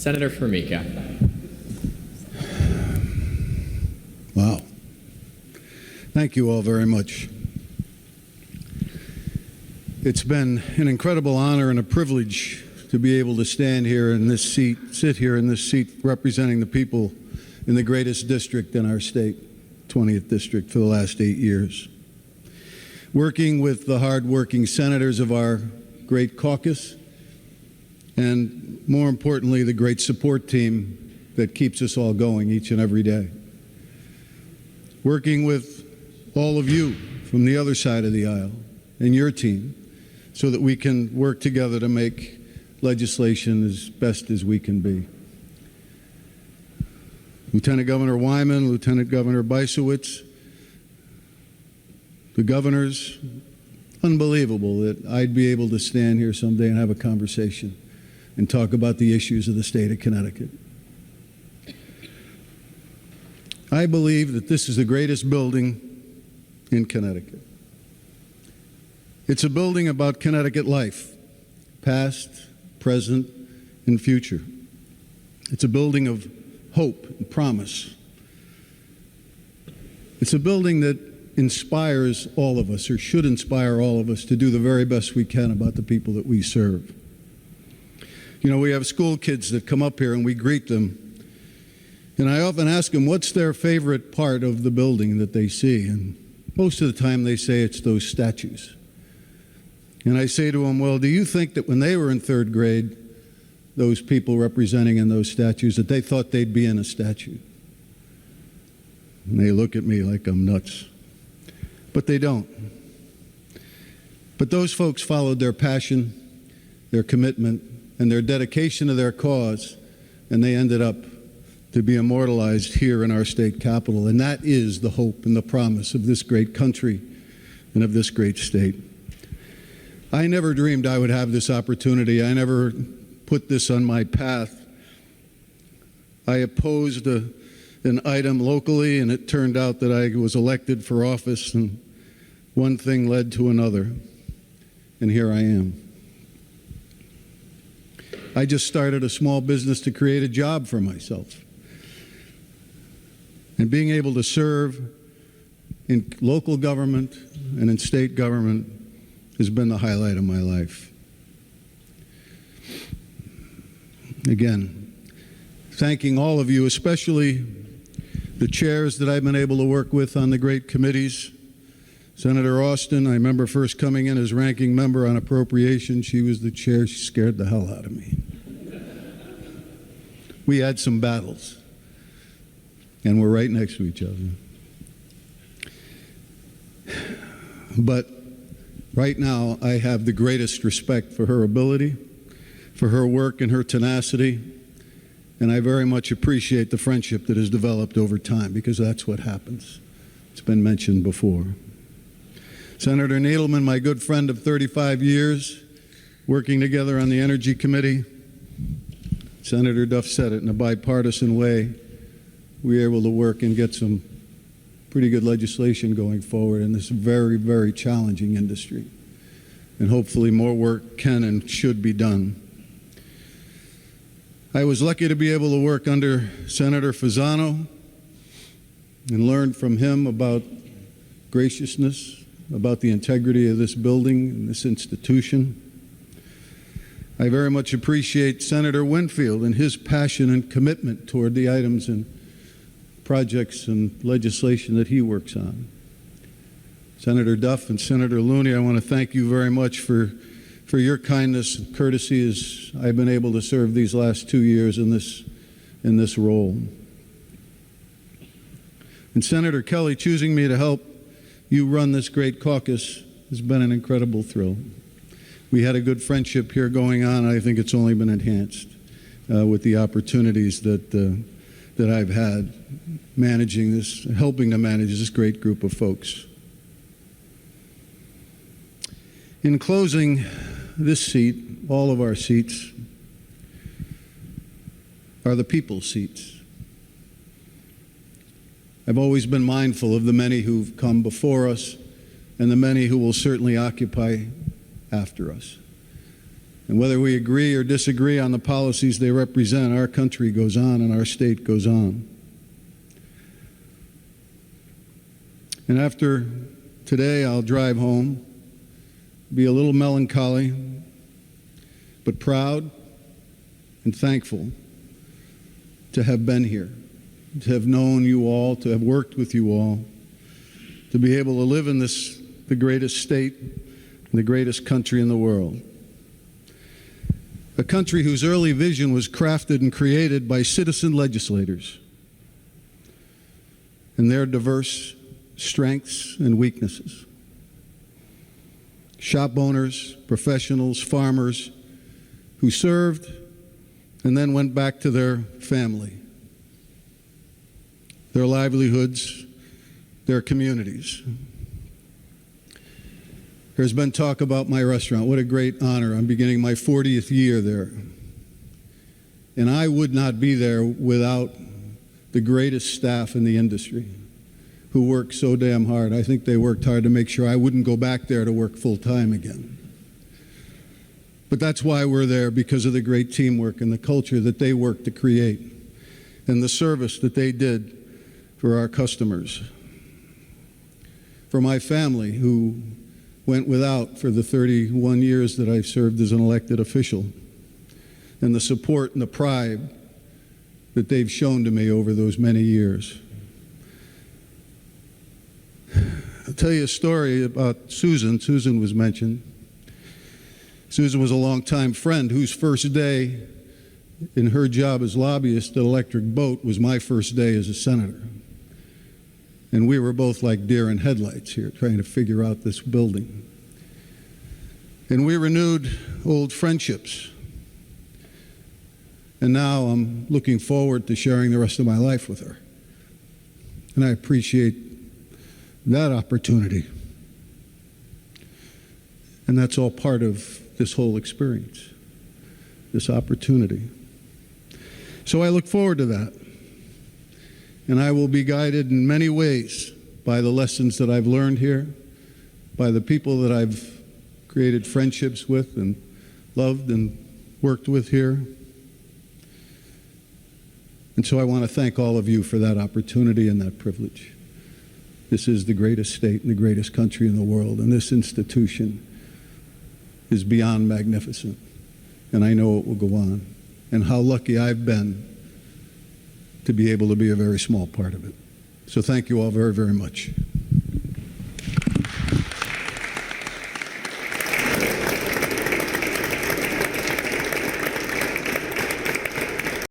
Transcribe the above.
Senator Formica. Wow. Thank you all very much. It's been an incredible honor and a privilege to be able to stand here in this seat, sit here in this seat representing the people in the greatest district in our state, 20th District, for the last 8 years. Working with the hard-working senators of our great caucus, and more importantly, the great support team that keeps us all going each and every day. Working with all of you from the other side of the aisle and your team so that we can work together to make legislation as best as we can be. Lieutenant Governor Wyman, Lieutenant Governor Bisowitz, the governors, unbelievable that I'd be able to stand here someday and have a conversation and talk about the issues of the state of Connecticut. I believe that this is the greatest building in Connecticut. It's a building about Connecticut life, past, present, and future. It's a building of hope and promise. It's a building that inspires all of us, or should inspire all of us, to do the very best we can about the people that we serve. You know, we have school kids that come up here and we greet them, and I often ask them what's their favorite part of the building that they see, and most of the time they say it's those statues. And I say to them, well, do you think that when they were in third grade, those people representing in those statues, that they thought they'd be in a statue? And they look at me like I'm nuts. But they don't. But those folks followed their passion, their commitment, and their dedication to their cause, and they ended up to be immortalized here in our state capitol. And that is the hope and the promise of this great country and of this great state. I never dreamed I would have this opportunity. I never put this on my path. I opposed an item locally, and it turned out that I was elected for office, and one thing led to another, and here I am. I just started a small business to create a job for myself. And being able to serve in local government and in state government has been the highlight of my life. Again, thanking all of you, especially the chairs that I've been able to work with on the great committees. Senator Austin, I remember first coming in as ranking member on appropriations. She was the chair. She scared the hell out of me. We had some battles, and we're right next to each other. But right now, I have the greatest respect for her ability, for her work and her tenacity, and I very much appreciate the friendship that has developed over time, because that's what happens. It's been mentioned before. Senator Needleman, my good friend of 35 years, working together on the Energy Committee. Senator Duff said it, in a bipartisan way, we were able to work and get some pretty good legislation going forward in this very, very challenging industry. And hopefully more work can and should be done. I was lucky to be able to work under Senator Fasano and learn from him about graciousness, about the integrity of this building and this institution. I very much appreciate Senator Winfield and his passion and commitment toward the items and projects and legislation that he works on. Senator Duff and Senator Looney, I want to thank you very much for your kindness and courtesy as I've been able to serve these last 2 years in this role. And Senator Kelly, choosing me to help you run this great caucus has been an incredible thrill. We had a good friendship here going on, and I think it's only been enhanced with the opportunities that I've had managing this, helping to manage this great group of folks. In closing, this seat, all of our seats, are the people's seats. I've always been mindful of the many who've come before us and the many who will certainly occupy after us. And whether we agree or disagree on the policies they represent, our country goes on and our state goes on. And after today, I'll drive home, be a little melancholy, but proud and thankful to have been here, to have known you all, to have worked with you all, to be able to live in this, the greatest state, the greatest country in the world. A country whose early vision was crafted and created by citizen legislators and their diverse strengths and weaknesses. Shop owners, professionals, farmers who served and then went back to their family, their livelihoods, their communities. There's been talk about my restaurant. What a great honor. I'm beginning my 40th year there. And I would not be there without the greatest staff in the industry who worked so damn hard. I think they worked hard to make sure I wouldn't go back there to work full time again. But that's why we're there, because of the great teamwork and the culture that they worked to create and the service that they did for our customers. For my family, who went without for the 31 years that I've served as an elected official, and the support and the pride that they've shown to me over those many years. I'll tell you a story about Susan. Susan was mentioned. Susan was a longtime friend whose first day in her job as lobbyist at Electric Boat was my first day as a senator. And we were both like deer in headlights here, trying to figure out this building. And we renewed old friendships. And now I'm looking forward to sharing the rest of my life with her. And I appreciate that opportunity. And that's all part of this whole experience, this opportunity. So I look forward to that. And I will be guided in many ways by the lessons that I've learned here, by the people that I've created friendships with and loved and worked with here. And so I want to thank all of you for that opportunity and that privilege. This is the greatest state and the greatest country in the world, and this institution is beyond magnificent. And I know it will go on. And how lucky I've been to be able to be a very small part of it. So thank you all very, very much.